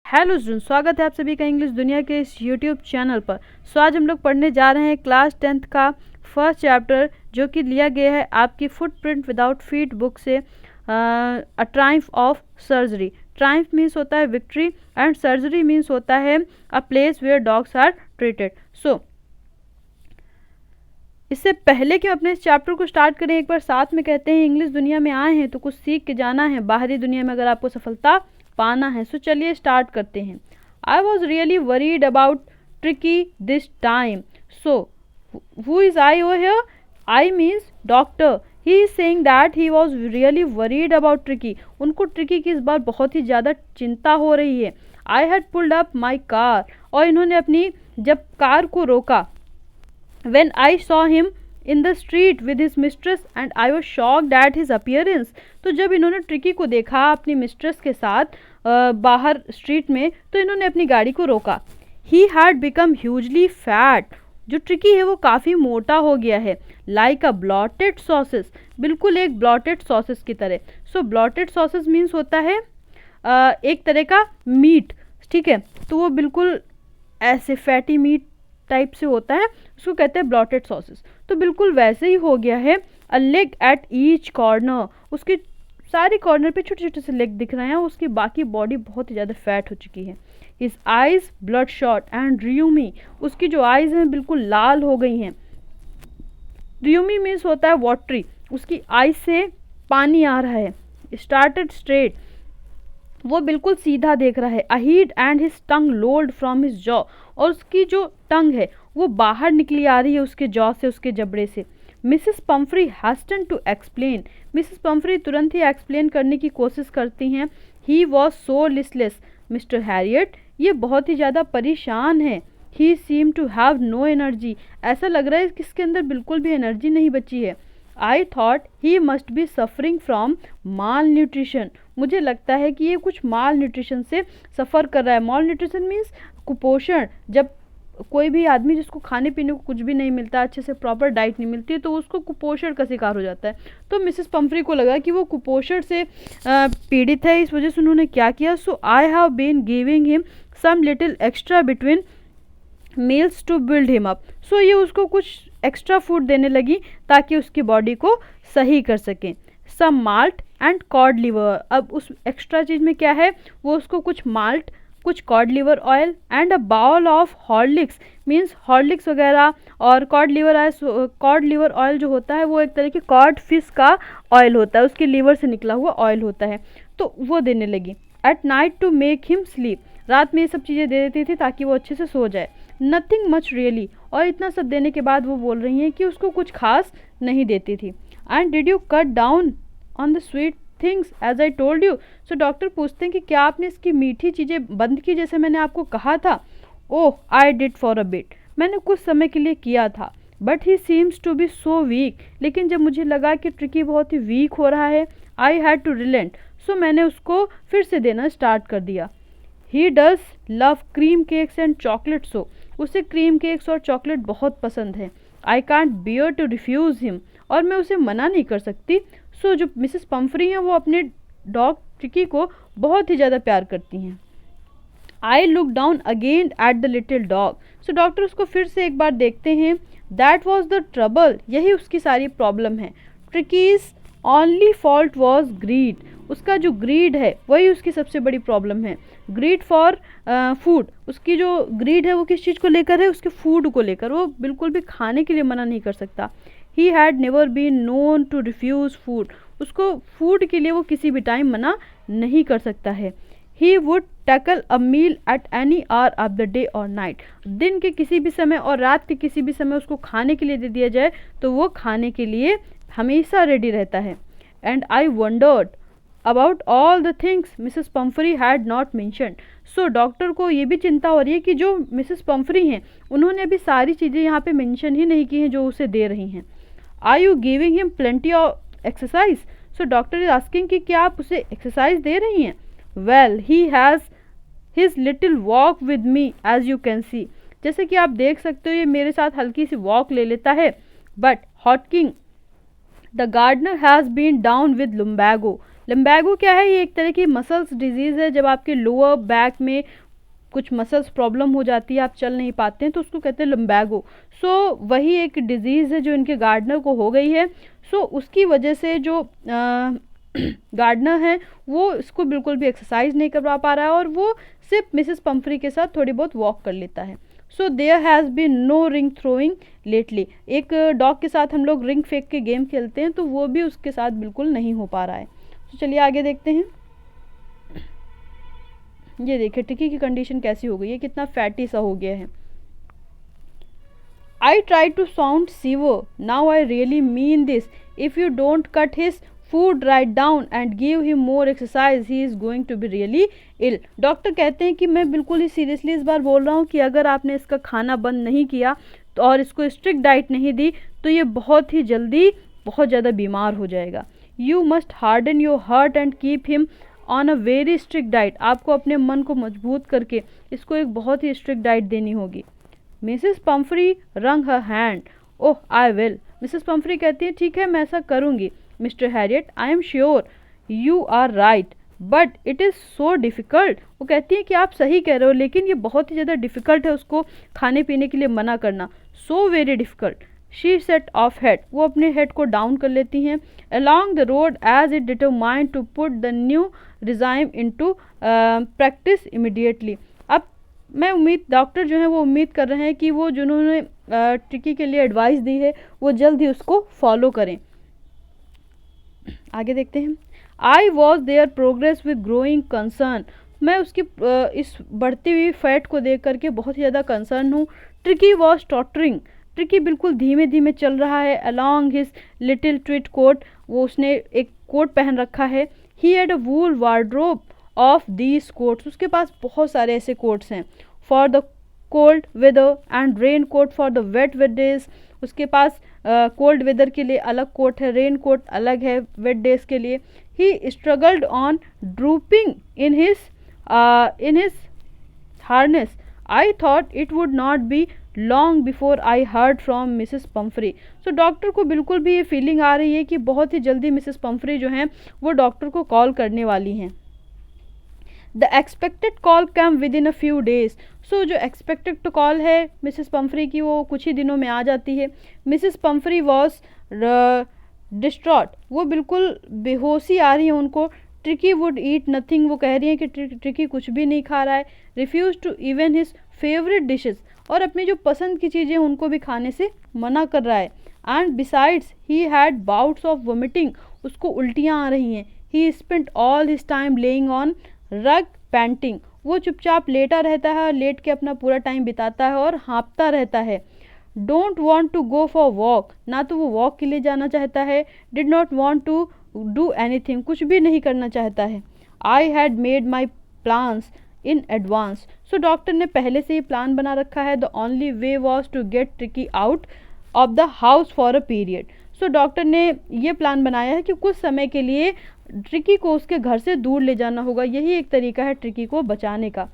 Hello student, स्वागत है आप सभी का इंग्लिश दुनिया के इस यूट्यूब चैनल पर। सो आज हम लोग पढ़ने जा रहे हैं क्लास 10th का फर्स्ट चैप्टर, जो कि लिया गया है आपकी फुटप्रिंट विदाउट फीट बुक से। A triumph of surgery. Triumph means होता है विक्ट्री एंड सर्जरी मीन्स होता है a place where dogs are treated. So इससे पहले कि हम अपने इस चैप्टर को स्टार्ट करें, एक बार साथ में कहते हैं, इंग्लिश दुनिया में आए हैं तो कुछ सीख के जाना है। बाहरी दुनिया में अगर आपको सफलता पाना है। सो चलिए स्टार्ट करते हैं। I was really worried about tricky this time. So who is I over here? I means doctor. He is saying that he was really worried about tricky. उनको ट्रिकी की इस बार बहुत ही ज़्यादा चिंता हो रही है। I had pulled up my car. और इन्होंने अपनी जब कार को रोका, when I saw him in the street with his mistress and I was shocked at his appearance। तो जब इन्होंने ट्रिकी को देखा अपनी मिस्ट्रेस के साथ बाहर स्ट्रीट में, तो इन्होंने अपनी गाड़ी को रोका। He had become hugely fat। जो ट्रिकी है वो काफ़ी मोटा हो गया है। Like a bloated sausage। बिल्कुल एक ब्लॉटेड सॉसेस की तरह। सो ब्लॉटेड सॉसेस मीन्स होता है एक तरह का मीट, ठीक है। तो वो बिल्कुल ऐसे फैटी मीट टाइप से होता है, उसको कहते हैं ब्लॉटेड सॉसेस। तो बिल्कुल वैसे ही हो गया है। A leg at each corner. उसके सारे कॉर्नर पे छोटे छोटे से लेग दिख रहे हैं। उसकी बाकी बॉडी बहुत ही ज़्यादा फैट हो चुकी है। His eyes bloodshot and rheumy. उसकी जो आइज हैं बिल्कुल लाल हो गई हैं। रियूमी मीन्स होता है वाटरी। उसकी आइज से पानी आ रहा है। Started straight. वो बिल्कुल सीधा देख रहा है। Ahead and his tongue lolled from his jaw. और उसकी जो टंग है वो बाहर निकली आ रही है उसके जॉ से, उसके जबड़े से। Mrs Pumphrey hasten to explain. Mrs Pumphrey तुरंत ही एक्सप्लेन करने की कोशिश करती हैं। He was so listless Mr Herriot. ये बहुत ही ज़्यादा परेशान है। He seem to have no energy. ऐसा लग रहा है कि इसके अंदर बिल्कुल भी एनर्जी नहीं बची है। I thought he must be suffering from mall nutrition. मुझे लगता है कि ये कुछ माल न्यूट्रिशन से सफ़र कर रहा है। माल न्यूट्रिशन मीन्स कुपोषण। जब कोई भी आदमी जिसको खाने पीने को कुछ भी नहीं मिलता, अच्छे से प्रॉपर डाइट नहीं मिलती, तो उसको कुपोषण का शिकार हो जाता है। तो मिसेस पम्फ्री को लगा कि वो कुपोषण से पीड़ित है। इस वजह से उन्होंने क्या किया? So I have been giving him some little extra between meals to build him up. So ये उसको कुछ एक्स्ट्रा फूड देने लगी ताकि उसकी बॉडी को सही कर सकें। सम माल्ट एंड कॉड लिवर। अब उस एक्स्ट्रा चीज़ में क्या है? वो उसको कुछ माल्ट, कुछ cod liver oil and a bowl of Horlicks. Means Horlicks वगैरह और cod liver oil. Cod liver oil जो होता है वो एक तरह की कॉड फिश का ऑयल होता है, उसके लीवर से निकला हुआ ऑयल होता है, तो वो देने लगी। At night to make him sleep. रात में ये सब चीज़ें दे देती थी ताकि वो अच्छे से सो जाए। Nothing much really. और इतना सब देने के बाद वो बोल रही हैं कि उसको कुछ खास नहीं देती थी। And did you cut down on the sweet things as I told you. So doctor पूछते हैं कि क्या आपने इसकी मीठी चीज़ें बंद की जैसे मैंने आपको कहा था? Oh I did for a bit. मैंने कुछ समय के लिए किया था। But he seems to be so weak. लेकिन जब मुझे लगा कि ट्रिकी बहुत ही वीक हो रहा है, I had to relent. So मैंने उसको फिर से देना स्टार्ट कर दिया। He does love cream cakes and chocolate. So उसे क्रीम केक्स और चॉकलेट बहुत पसंद है। I can't bear to refuse him. और मैं उसे मना नहीं कर सकती। सो जो मिसेस पम्फ्री हैं वो अपने डॉग ट्रिकी को बहुत ही ज़्यादा प्यार करती हैं। I look down again at the little dog. So doctor उसको फिर से एक बार देखते हैं। That was the trouble. यही उसकी सारी प्रॉब्लम है। Tricki's only fault was greed. उसका जो ग्रीड है वही उसकी सबसे बड़ी प्रॉब्लम है। Greed for food. उसकी जो ग्रीड है वो किस चीज़ को लेकर है? उसके फूड को लेकर। वो बिल्कुल भी खाने के लिए मना नहीं कर सकता। He had never been known to refuse food. उसको फूड के लिए वो किसी भी टाइम मना नहीं कर सकता है। He would tackle a meal at any hour of the day और नाइट। दिन के किसी भी समय और रात के किसी भी समय उसको खाने के लिए दे दिया जाए तो वो खाने के लिए हमेशा रेडी रहता है। And I wandered about all the things Mrs Pomfrey had not mentioned. So doctor को ये भी चिंता हो रही है कि जो मिसेस पम्फ्री हैं उन्होंने अभी सारी चीज़ें यहाँ पे मेंशन ही नहीं की हैं जो उसे दे रही हैं। Are you giving him plenty of exercise. So doctor is asking कि क्या आप उसे एक्सरसाइज दे रही हैं? Well he has his little walk with me as you can see. जैसे कि आप देख सकते हो ये मेरे साथ हल्की सी वॉक ले लेता है। But Hodgkin the gardener has been down with lumbago. Lumbago क्या है, ये एक तरह की मसल्स डिजीज़ है, जब आपके लोअर बैक में कुछ मसल्स प्रॉब्लम हो जाती है, आप चल नहीं पाते हैं, तो उसको कहते हैं लम्बैगो। सो वही एक डिजीज़ है जो इनके गार्डनर को हो गई है। सो उसकी वजह से जो गार्डनर है वो इसको बिल्कुल भी एक्सरसाइज नहीं करवा पा रहा है और वो सिर्फ मिसेस पम्फ्री के साथ थोड़ी बहुत वॉक कर लेता है। So there has been no ring throwing lately. एक डॉग के साथ हम लोग रिंग फेंक के गेम खेलते हैं, तो वो भी उसके साथ बिल्कुल नहीं हो पा रहा है। तो चलिए आगे देखते हैं। ये देखिए टिकी की कंडीशन कैसी हो गई है, कितना फैटी सा हो गया है। I try to sound severe. Now I really mean this. If you don't cut his food right down and give him more exercise, he is going to be really ill. Doctor कहते हैं कि मैं बिल्कुल ही seriously इस बार बोल रहा हूँ कि अगर आपने इसका खाना बंद नहीं किया तो और इसको स्ट्रिक्ट डाइट नहीं दी तो ये बहुत ही जल्दी बहुत ज़्यादा बीमार हो जाएगा. You must harden your heart and keep him on a very strict diet. आपको अपने मन को मजबूत करके इसको एक बहुत ही स्ट्रिक्ट डाइट देनी होगी. Mrs Pumphrey wrung her hand. Oh I will. Mrs Pumphrey कहती है ठीक है मैं ऐसा करूँगी. Mr Herriot I am sure you are right but it is so difficult. वो कहती है कि आप सही कह रहे हो लेकिन ये बहुत ही ज़्यादा डिफ़िकल्ट है उसको खाने पीने के लिए मना करना. So very difficult. She set off head. वो अपने हेड को डाउन कर लेती हैं. Along the road as it determined to put the new regime into practice immediately. अब मैं उम्मीद डॉक्टर जो है वो उम्मीद कर रहे हैं कि वो जिन्होंने टिकी के लिए एडवाइस दी है वो जल्द ही उसको फॉलो करें. आगे देखते हैं. I was there progress with growing concern. मैं उसकी इस बढ़ती हुई फैट को देख करके बहुत ही ज़्यादा कंसर्न हूँ. Tricky was tottering. ट्रिकी बिल्कुल धीमे धीमे चल रहा है. Along his little tweed coat. वो उसने एक कोट पहन रखा है. He had a wool wardrobe of these coats. उसके पास बहुत सारे ऐसे कोट्स हैं. For the cold weather and rain coat for the wet days. उसके पास कोल्ड वेदर के लिए अलग कोट है, रेन कोट अलग है वेट डेज के लिए. He struggled on drooping in his harness. I thought it would not be long before I heard from Mrs Pumphrey. So doctor को बिल्कुल भी ये फीलिंग आ रही है कि बहुत ही जल्दी मिसेस पम्फ्री जो हैं वो डॉक्टर को कॉल करने वाली हैं. The expected call come within a few days. So जो एक्सपेक्टेड कॉल है मिसेस पम्फ्री की वो कुछ ही दिनों में आ जाती है. Mrs Pumphrey was distraught. वो बिल्कुल बेहोशी आ रही है उनको. Tricki would eat nothing. वो कह रही है कि ट्रिकी कुछ भी नहीं खा रहा है. Refuse to even his favourite dishes. और अपनी जो पसंद की चीज़ें उनको भी खाने से मना कर रहा है. And besides he had bouts of vomiting. उसको उल्टियाँ आ रही हैं. ही spent all his time laying on रग पैंटिंग. वो चुपचाप लेटा रहता है और लेट के अपना पूरा टाइम बिताता है और हाँपता रहता है. Don't want to go for walk. ना तो वो वॉक के लिए जाना चाहता है. Did not want to do anything. कुछ भी नहीं करना चाहता है. I had made my plans in advance. So doctor ने पहले से ही प्लान बना रखा है. The only way was to get Tricki out of the house for a period. So doctor ने ये प्लान बनाया है कि कुछ समय के लिए ट्रिकी को उसके घर से दूर ले जाना होगा. यही एक तरीका है ट्रिकी को बचाने का.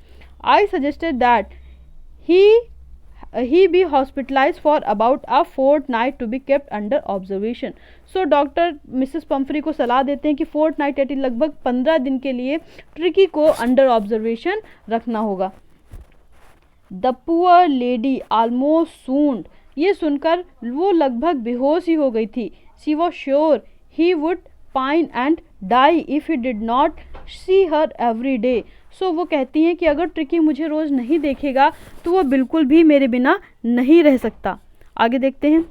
I suggested that he be hospitalise for about a fortnight to be kept under observation. So doctor Mrs Pumphrey को सलाह देते हैं कि फोर्टनाइट यानी लगभग 15 दिन के लिए ट्रिकी को अंडर ऑब्जर्वेशन रखना होगा. The poor lady almost swooned. ये सुनकर वो लगभग बेहोश ही हो गई थी. She was sure he would pine and die if he did not see her every day. So वो कहती हैं कि अगर ट्रिकी मुझे रोज़ नहीं देखेगा तो वो बिल्कुल भी मेरे बिना नहीं रह सकता. आगे देखते हैं.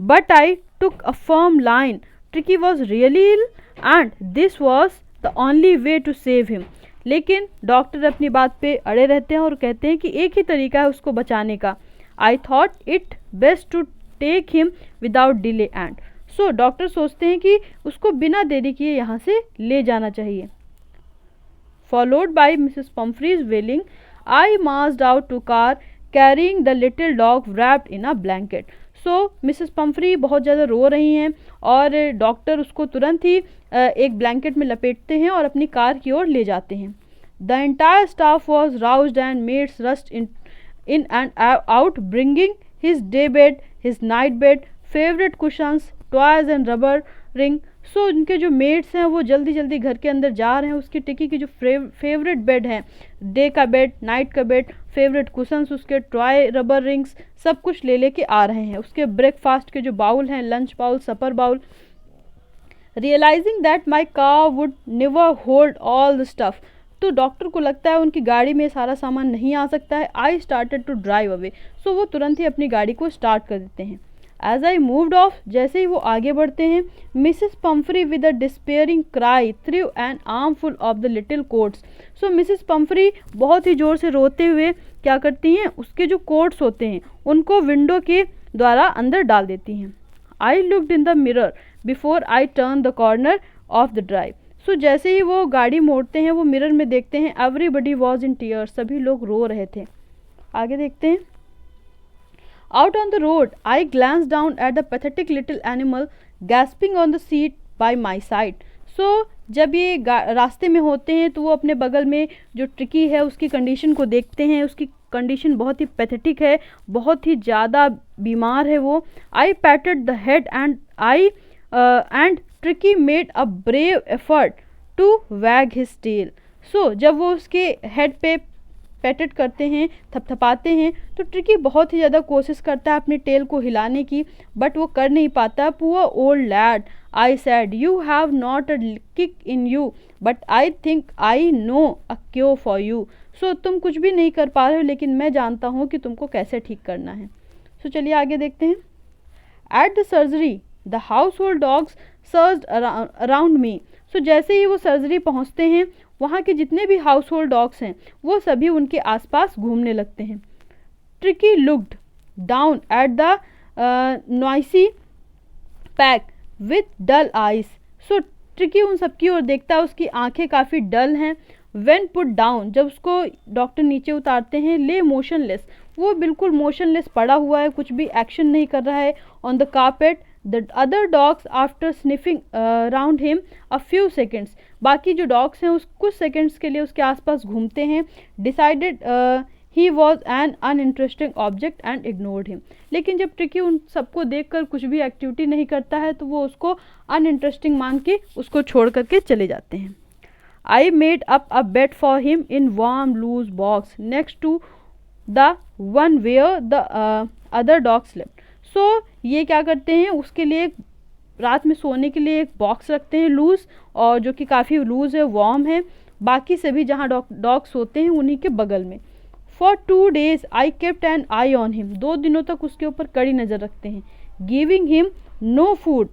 But I took a firm line. Tricki was really ill and this was the only way to save him. लेकिन डॉक्टर अपनी बात पे अड़े रहते हैं और कहते हैं कि एक ही तरीका है उसको बचाने का. I thought it best to take him without delay and. So doctor सोचते हैं कि उसको बिना देरी किए यहाँ से ले जाना चाहिए. Followed by Mrs. Pumphrey's wailing, I marched out to car carrying the little dog wrapped in a blanket. So Mrs. Pumphrey बहुत ज़्यादा रो रही हैं और डॉक्टर उसको तुरंत ही एक ब्लैंकेट में लपेटते हैं और अपनी कार की ओर ले जाते हैं. The entire staff was roused and maids rushed in and out bringing his day bed, his night bed, favorite cushions, toys and rubber ring सो उनके जो मेट्स हैं वो जल्दी जल्दी घर के अंदर जा रहे हैं। उसकी टिकी की जो फेवरेट बेड है, डे का बेड, नाइट का बेड, फेवरेट कुशंस, उसके टॉय रबर रिंग्स, सब कुछ ले लेके आ रहे हैं। उसके ब्रेकफास्ट के जो बाउल हैं, lunch bowl, supper bowl. Realising that my car would never hold all the stuff, तो डॉक्टर को लगता है उनकी गाड़ी में सारा सामान नहीं आ सकता है। I started to drive away, so वो तुरंत ही अपनी गाड़ी को स्टार्ट कर देते हैं। एज आई मूव्ड ऑफ, जैसे ही वो आगे बढ़ते हैं, Mrs Pomfrey with a despairing cry through an arm full of the little quotes, so Mrs Pomfrey बहुत ही ज़ोर से रोते हुए क्या करती हैं, उसके जो कोट्स होते हैं उनको विंडो के द्वारा अंदर डाल देती हैं। I looked in the mirror before I turn the corner of the drive, so जैसे ही वो गाड़ी मोड़ते हैं वो मिरर में देखते हैं, एवरीबडी वॉज इन टीयर्स, सभी लोग रो रहे थे। आगे देखते हैं। Out on the road I glance down at the pathetic little animal gasping on the seat by my side, so जब ये रास्ते में होते हैं तो वो अपने बगल में जो ट्रिकी है उसकी कंडीशन को देखते हैं। उसकी कंडीशन बहुत ही पैथेटिक है, बहुत ही ज़्यादा बीमार है वो। I patted the head and Tricki made a brave effort to wag his tail, so जब वो उसके हेड पे पैटेट करते हैं, थपथपाते हैं, तो ट्रिकी बहुत ही ज़्यादा कोशिश करता है अपने टेल को हिलाने की, बट वो कर नहीं पाता। Poor old lad, I said, you have not a kick in you, but I think I know a cure for you, so तुम कुछ भी नहीं कर पा रहे हो लेकिन मैं जानता हूँ कि तुमको कैसे ठीक करना है। सो चलिए आगे देखते हैं। At the surgery the household dogs surged around me, so जैसे ही वो सर्जरी पहुँचते हैं वहाँ के जितने भी हाउस होल्ड डॉग्स हैं वो सभी उनके आसपास घूमने लगते हैं। Tricki looked down at the noisy pack with dull eyes, so Tricki उन सबकी ओर देखता है, उसकी आंखें काफ़ी डल हैं। व्हेन पुट डाउन, जब उसको डॉक्टर नीचे उतारते हैं, ले मोशनलेस, वो बिल्कुल मोशनलेस पड़ा हुआ है, कुछ भी एक्शन नहीं कर रहा है। On the carpet the other dogs after sniffing around him a few seconds, बाकी जो डॉग्स हैं उस कुछ सेकेंड्स के लिए उसके आसपास घूमते हैं। Decided he was an uninteresting object and ignored him, लेकिन जब ट्रिकी उन सबको देखकर कुछ भी एक्टिविटी नहीं करता है तो वो उसको अनइंटरेस्टिंग मान के उसको छोड़ करके चले जाते हैं। I made up a bed for him in warm loose box next to the one where the other dog slept, so ये क्या करते हैं, उसके लिए रात में सोने के लिए एक बॉक्स रखते हैं लूज़, और जो कि काफ़ी लूज़ है, वार्म है, बाकी सभी जहाँ डॉग सोते हैं उन्हीं के बगल में। For 2 days I kept an eye on him, 2 दिनों तक उसके ऊपर कड़ी नज़र रखते हैं। गिविंग हिम नो फूड,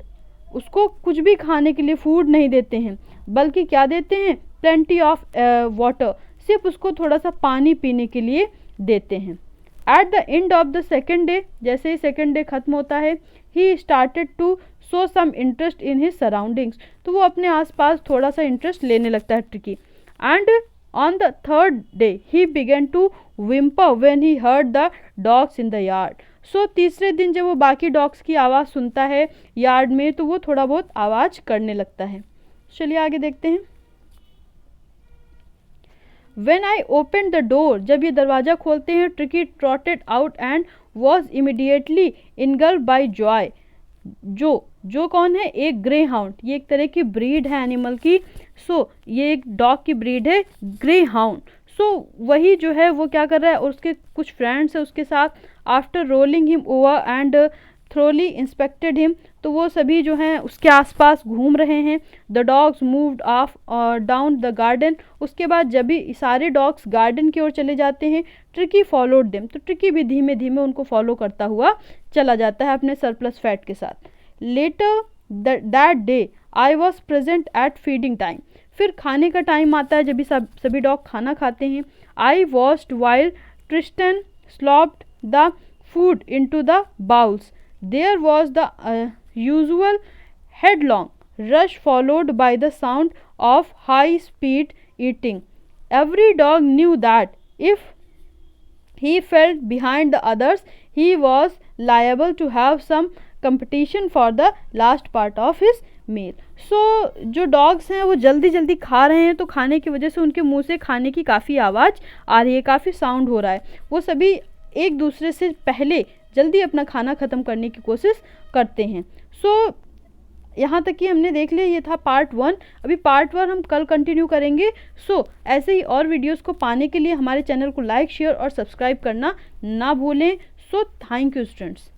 उसको कुछ भी खाने के लिए फूड नहीं देते हैं, बल्कि क्या देते हैं, प्लेंटी ऑफ वाटर, सिर्फ उसको थोड़ा सा पानी पीने के लिए देते हैं। At the end of the second day, जैसे ही सेकेंड डे ख़त्म होता है, he started to show some interest in his surroundings, तो वो अपने आसपास थोड़ा सा इंटरेस्ट लेने लगता है Tricki. And on the third day he began to whimper when he heard the dogs in the yard, so तीसरे दिन जब वो बाकी डॉग्स की आवाज़ सुनता है यार्ड में तो वो थोड़ा बहुत आवाज़ करने लगता है। चलिए आगे देखते हैं। When I opened the door, जब ये दरवाज़ा खोलते हैं, tricky trotted out and was immediately engulfed by joy, जो कौन है, एक ग्रे हाउंड, ये एक तरह की ब्रीड है एनिमल की, सो ये एक डॉग की ब्रीड है ग्रे हाउंड, सो वही जो है वो क्या कर रहा है, और उसके कुछ फ्रेंड्स है उसके साथ। After rolling him over and thoroughly inspected him, तो वो सभी जो हैं उसके आसपास घूम रहे हैं। The dogs moved of down the garden, उसके बाद जब भी सारे डॉग्स गार्डन की ओर चले जाते हैं, ट्रिकी फॉलोड देम, तो ट्रिकी भी धीमे धीमे उनको फॉलो करता हुआ चला जाता है अपने सरप्लस फैट के साथ। Later that day I was present at feeding time, फिर खाने का टाइम आता है, जब भी सभी डॉग खाना खाते हैं। I watched while Tristan slopped the food into the bowls, there was the usual headlong rush followed by the sound of high speed eating. Every dog knew that if he fell behind the others he was liable to have some competition for the last part of his meal. So जो dogs हैं वो जल्दी जल्दी खा रहे हैं, तो खाने की वजह से उनके मुंह से खाने की काफ़ी आवाज़ आ रही है, काफ़ी साउंड हो रहा है, वो सभी एक दूसरे से पहले जल्दी अपना खाना ख़त्म करने की कोशिश करते हैं। सो यहाँ तक कि हमने देख लिया, ये था पार्ट 1। अभी पार्ट 1 हम कल कंटिन्यू करेंगे। सो ऐसे ही और वीडियोस को पाने के लिए हमारे चैनल को लाइक, शेयर और सब्सक्राइब करना ना भूलें। So thank you students.